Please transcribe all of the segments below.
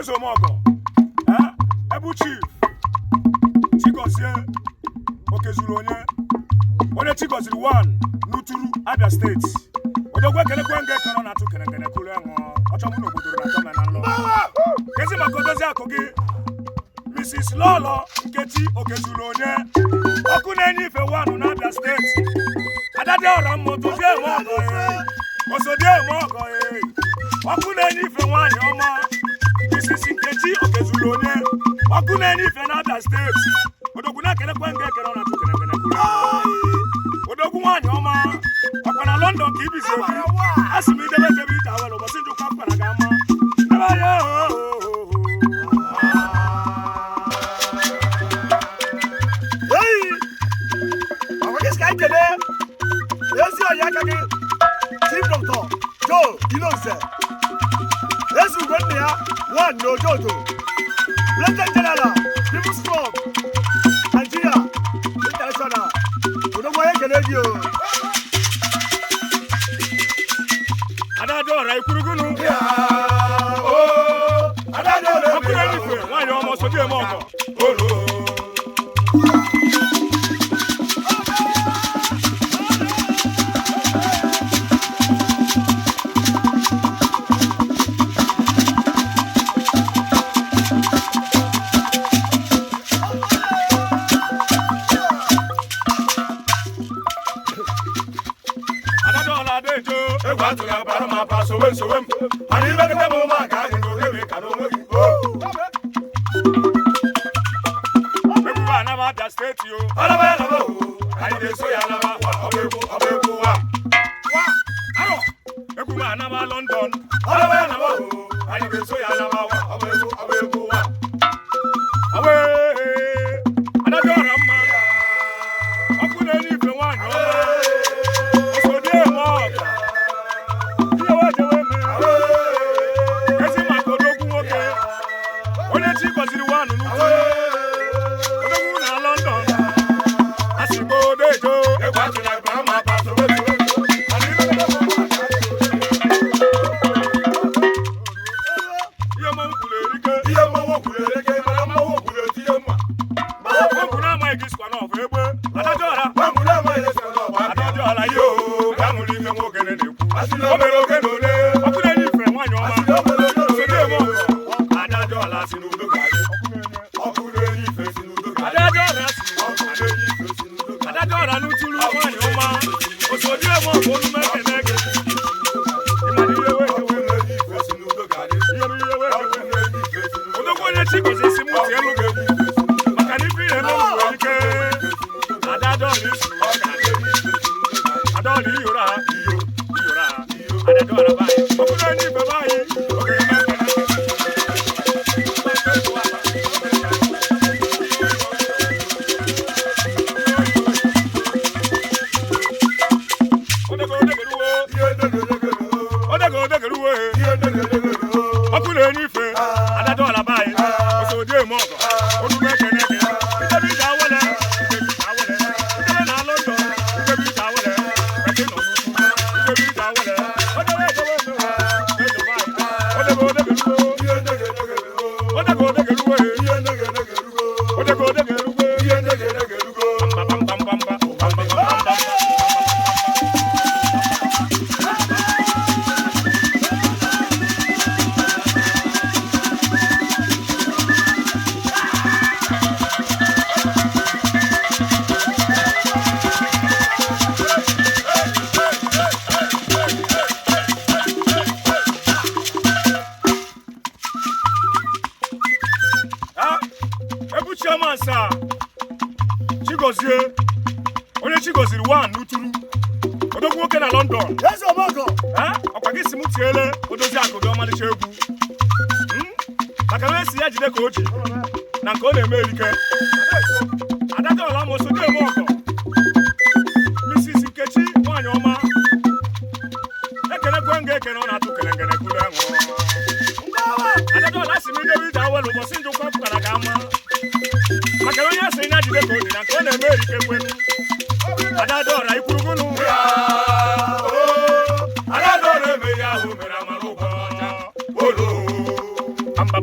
Ezo Mogo. Ebu Chief. Chigozie Okezulu onye. Onye Chigozili 1 Nuturu Abia State. Odogwe kele kwenge kono na tu kene kulu enwo. Ochomu no bodoro na tome na nlo. Kezi makodozi akogi. Mrs. Lolo Nkechi Okezulu onye. Oku na enyi ife 1 na Abia State. Adade ora moto die Mogo Osodie Mogo Oku na enyi ife nwanyị ọma. Mrs. Nkechi Okezulu onye. Oku na enyi ife na Abia State. Odogwu na kele kwenge kono na tu kene kulu. Odogwu nwanyị ọma. Okwana London ki bizi obi. Asimi debe tebi tawelo bosinju kwa kwa na gama. Deba yo. Chief Doctor Joe Ilonse. Yesu Gwenya, 1 no Jojo. Lieutenant General, People's Club, Nigeria, International. Udogwa Kenegio. Adadora Ikurugunu. Adadora Ikurugunu. Why you almost Odie Mogo? Chigozie onye Chigozili 1 Nuturu Odogwu nwoke na London. Yesu Mogo. Ọkwagị si m tiele odozi akụdo ọmalịcha egwu. Maka na esi ya jide ka oji na nke ọ na-eme erike. Adada ọla ma Osodie Mogo. Mrs. Nkechi nwanyị ọma. Ekene kwenge ekene ọ na-atụ kelengene kwuru enwe. Adada ọla si m idebe ije awelu ụbọchị njikwa pụtara ga ama. Maka na onye asị ya jide ka oji na nke ọ na-eme erike kwenu. Adadora Ikurugunu. Adadora me ya hu mera maruba. Olo. Amba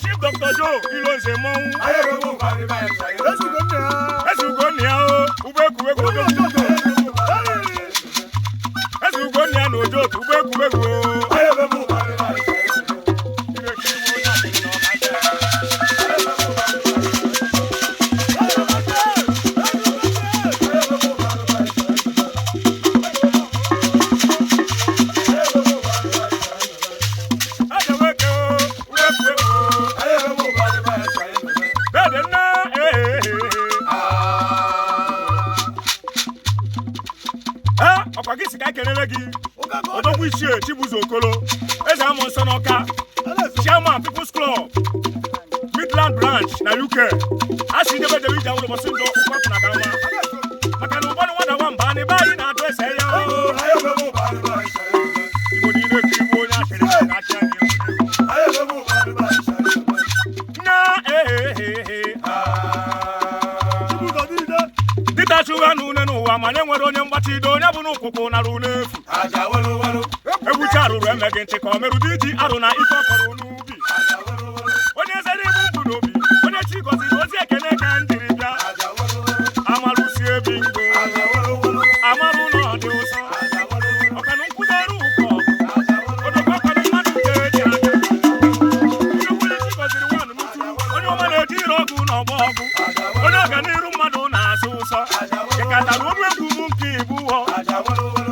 Chief Dr. Joe Ilonze Monwu. Ezugonia o, ubekuwego. Ezugonia no Joe, ubekuwego. Okagisi ka kelele gi odogwu ichie Chibuzo Okolo eze amụ nsọ n'Ọka chairman People's Club Midland branch na UK asi debe debe ija ụlọ bọsị ndọ ụkwapụ na gawa maka na ụbọdụ nwada nwamba na bayi na adụ ese ya Igbo niile kiribu onye akịrị na achị dịta chụgha na une n'ụwa ma nye nwere onye mgbachido onye bụ n'ụkwụkwụ nara unefu egwucha arụrụ emeghị ntị ka o merụ dị iji arụ na ife ọkọrọ n'ubi onye zere ibu mkpu n'obi onye chi gọziri ozi ekene ka njiri bịa amarụsi ebi ngo amarụ na ọ dị ụsọ ọkanụ nkwụdere ụkọ odokwa kwado mmadụ nke eji aka onye chi gọziri nwanụ n'utu onye ọma na-eji ire ọgụ na ọgba ọgụ onye ọganiru mmadụ na-asụ ụsọ ịkatara ọrụ egwu m nke ibu ụọ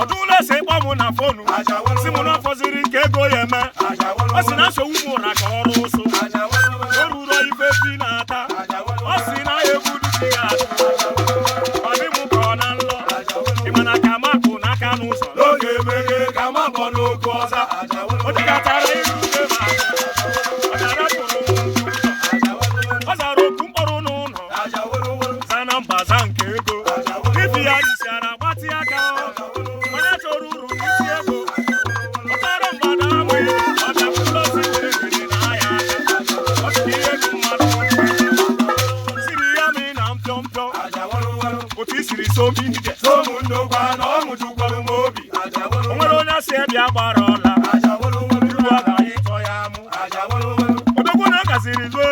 ọdụụlọ ese ịkpọ mụ na fonu si mụ na fọziri nke ego ya eme ọ sị na nsogbu m ụra ka ọrụ ụsụ o ruru ife fi na-ata ọ sị na ya egwu dusi ya atụ ọ dị mụ ka ọ na nlọ ịmana ka mapụ n'aka n'ụzọ n'oge emeghe ka mapụ n'oge ọza o dịkatara iru ude ma ọ dara tụrụ ọ zara okwu mkpọrọ n'ụlọ zana mbaza nke ego ifi ya dịsiara gbatị aka onye chọrọ uru n'isi ego ọtara mgbada amụghị ọ bịakwụlọsi were gịrị na ahịa aka ọ dị ihe gị mmadụ siri ya mee na mpịọmpịọ otu isiri somi ije somu ndokwa na ọmụjukwara m obi o nwere onye si bịa gbara ọla iru ọ gaghị ịtọ ya amụ odogwu na gaziri zue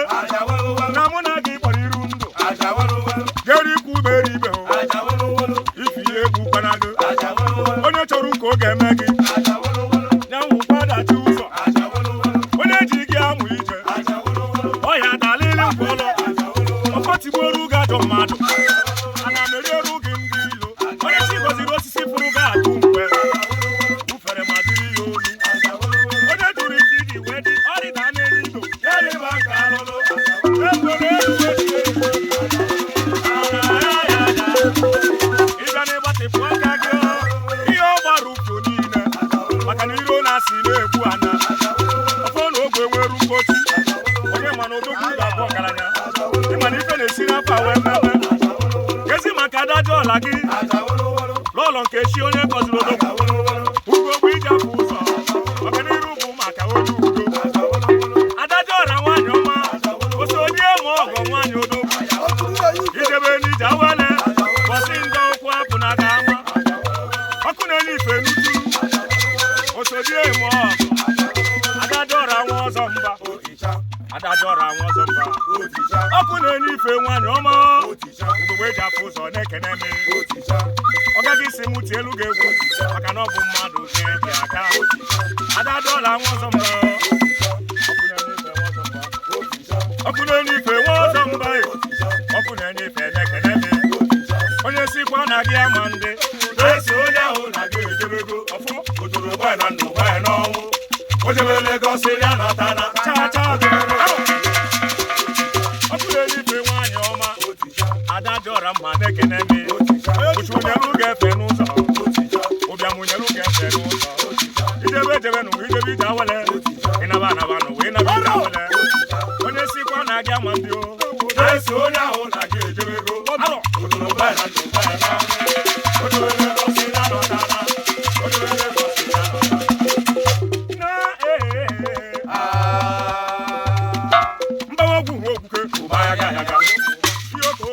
na mụ na gị kpọrọ iru ndụ gere ikwu bere ibe ifi ihe egwu kwanago onye chọrọ ka ọ ga-eme gị nyanwụ gbadachi ụzọ onye ji gị amụ ije ọhịa dalili mkpọlọ ọkọtigboro gị ajọ mmadụ ana merieru gị ndị ilo onye chi gọziri osisi fụrụ gị atụ mgbe ufere ma dịrị ya olu onye jụrụ ike iji wee dị ọrịda n'elu ya rịba nke alụlụ ekwere eruwe dị ịbịa n'ịgbatịpụ aka gị ihe ọ gbara ukwu niile maka na iro na-asị na-egbu ana ọfọ na ogwe nwere mgbochi onye ma na odogwu ga-abụ ọgaranya ịma na ife na-esi n'afọ wee mmemme gezi maka adajọ ọla gị lọlọ nke chi onye gọziri odogwu ugogbe ije afọ ụzọ ọganiru bụ maka onye udo adajọ ọra nwaanyị ọma oso onye ma ọgọ nwaanyị odogwu idebe n'ije awele bọsị ndị ụkwụ apụ na ga ama ọkụ na-enye ife n'utu osodie ma ọgụ adajọ ọra nwa ọzọ mba adajọ ọra nwa ọzọ mba ọkụ na-enye ife nwaanyị ọma ugogbe eji afọ ụzọ na-ekene me ọ gaghị isi mụ tie elu ga-egwu maka na ọ bụ mmadụ ga-ebi aka adajọ ọra nwa ọzọ mba ọkụ na-enye ife nwa ọzọ mba ọkụ na-enye ife na-ekene me onye sikwa na gị ama ndị esi onye ahụ na gị ejebego ọfụ otoro gwa na ndụ gwa n'ọnwụ o jebe Lagos ya natana cha cha ọkụrụ eluigwe nwaanyị ọma ada jọra mma na-ekene mi ụchụnyelu ga-efe n'ụzọ ụbịamụnyelu ga-efe n'ụzọ ijebe ejebe n'ụwa ijebe ije awele ịnaba anaba n'ụwa ịnaba ije awele onye sikwa na gị ama ndị o esi onye ahụ na gị ejebego otoro gwa na ndụ gwa n'ọnwụ o jebe Lagos ya natana o jebe Lagos ya mbawagwu nwe okwuke ụbaya ga ya ga Yoko.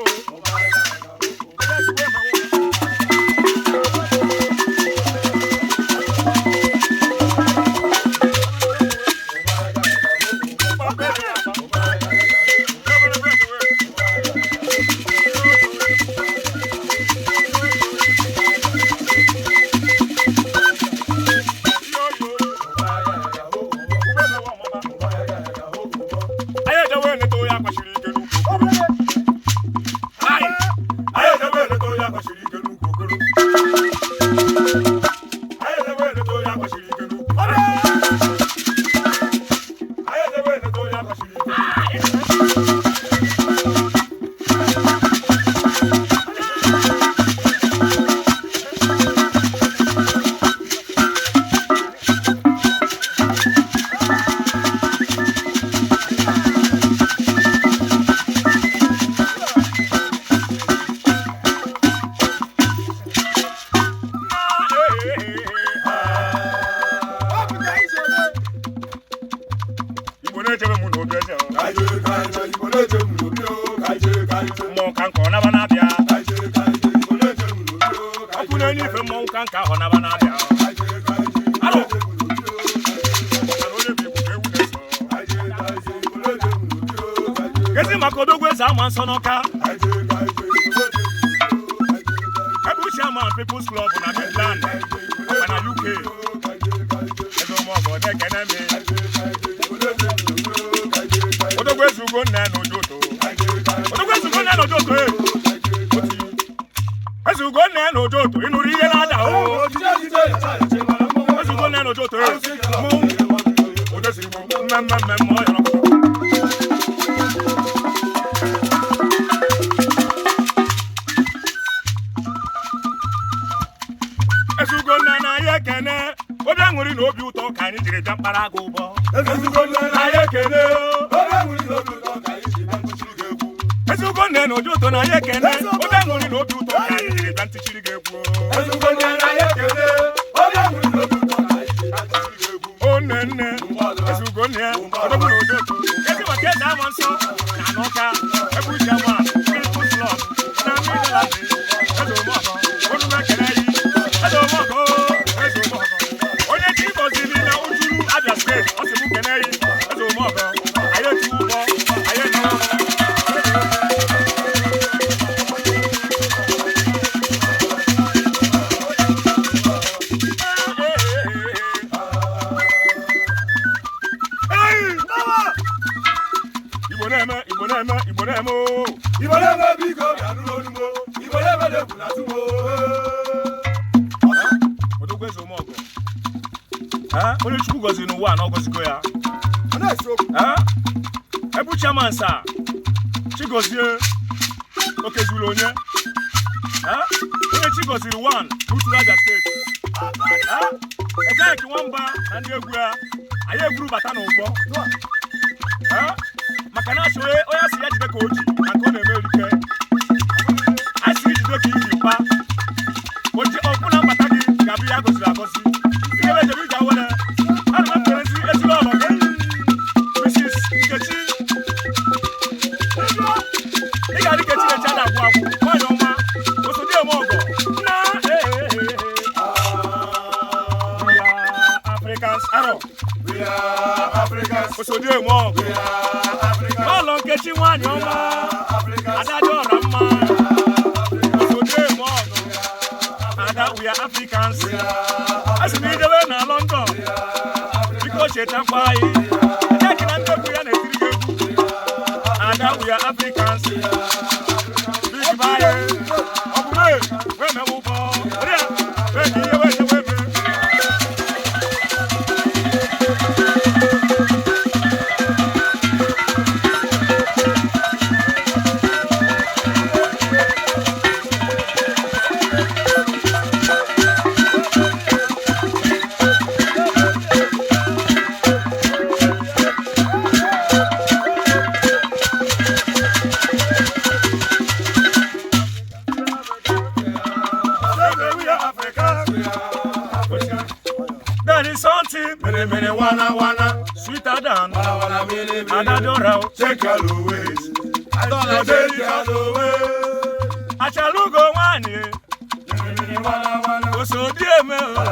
Sonoka Ebu Chairman People's Club na Midland na UK Ezo mo go de keneme Odogwezugo na n'ojoto Odogwezugo na n'ojoto Ezugo na n'ojoto inuri ihe na-ada o Ezugo na n'ojoto mu Odesigo mmemme mo ya Nguri no bi uto ka anyị jiri bịa mkpara aga ụbọ Ezugo nne na ojo ụtọ na ya ekene obe nguri na obi ụtọ ka anyị jiri bịa ntịchiri gị egwu o nne nne Ezugo nne odogwu na ojo ụtọ ezi maka eze ama nsọ na n'ọka Ebu Chairman People's Club na Midland Ezomogo onume ekene yi Ezomogo Abia State, Osibu Keneri, Ezomogo, Aye Tubo, Aye No. Hey, Mama! Iboneme, bigo, Yanumo, Iboneme de Bulatumo. Odogwe Ezomogo. Only Chukwu gozi n'ụwa na ọgọzigo ya. Ebu Chairman sa Chigozie okezuru onye. Onye Chigoziri 1 n'Uturu Abia State. Ejaiki nwamba na ndị egwu ya anyị egwuru bata n'ụbọ. Maka na asị onye si ya jide ka oji na nke ọ na-eme erike. A sị jide ka iji mpa. Oji ọbụna mbata gị ga-abụ ya goziri agozi. Osodie mo Olo nkechi nwanyị ọma Adajọ ọra mma Osodie mo Ada we are Africans Asimi idebe na London Biko chetakwa anyị Ejeki na ndekwu ya na-etiri gị egwu Ada we are Africans Big bye Ọbụme There is something, Mene wana, sweeter than wana mene Adadora. Take always. I don't take always. Achalugo wani, Mene wana, oso die me.